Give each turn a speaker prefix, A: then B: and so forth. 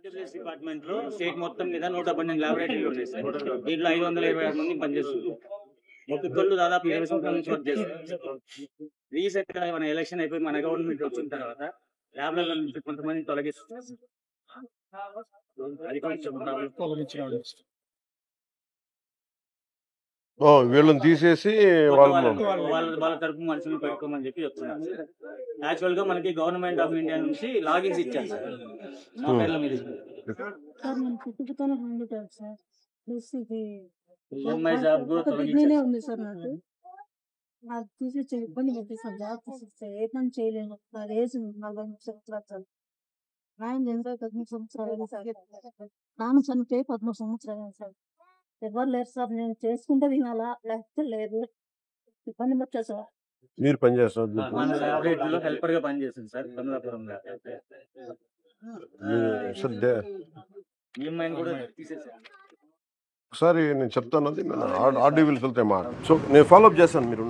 A: RTGS department లో state మొత్తం మీద 118 ల్యాబొరేటరీలు ఉన్నాయి సార్. దీంట్లో 526 మంది పనిచేస్తున్నారు. ఒక్కొక్కళ్ళు దాదాపు 20 సంవత్సరాల నుంచి వర్క్ చేస్తారు. రీసెంట్ గా మన ఎలక్షన్ అయిపోయి మన గవర్నమెంట్ వచ్చిన తర్వాత ల్యాబ్ల నుంచి కొంతమంది తొలగిస్తున్నారు. అది కొంచెం
B: వీళ్ళని తీసేసి
A: వాళ్ళ తరపు మనుషులు పెట్టుకోమని చెప్పి చెప్తున్నారు. యాక్చువల్ గా మనకి గవర్నమెంట్ ఆఫ్ ఇండియా నుంచి లాగిన్స్ ఇచ్చారు సార్. మా పేర్ల మీద ఈఎంఐ జాబ్ కూడా తొలగించారు.
C: ఉంది సార్ నాకు తీసేచ్చే ఇబ్బంది పెట్టి సార్ జాబ్ తీసేస్తే ఏ పని చేయలేము. నాకు ఏజ్ 45 సంవత్సరాలు సార్. నాయన ఎంత 13 సంవత్సరాలు సార్. నాన్న చనిపోయి 13 సంవత్సరాలు సార్. ఎవరు లేరు సార్. నేను చేసుకుంటే తినాలా లేకపోతే లేదు. ఇబ్బంది పట్టా సార్.
B: మీరు పని చేస్తారు
A: మన ల్యాబొరేటరీలో హెల్పర్ గా పనిచేస్తుంది సార్ కమలాపురంలో. ఈఎంఐ కూడా తీసేసారు.
B: ఒకసారి నేను చెప్తాను, అది ఆర్డీ వెళ్తే మాట. సో నేను ఫాలోఅప్ చేస్తాను, మీరు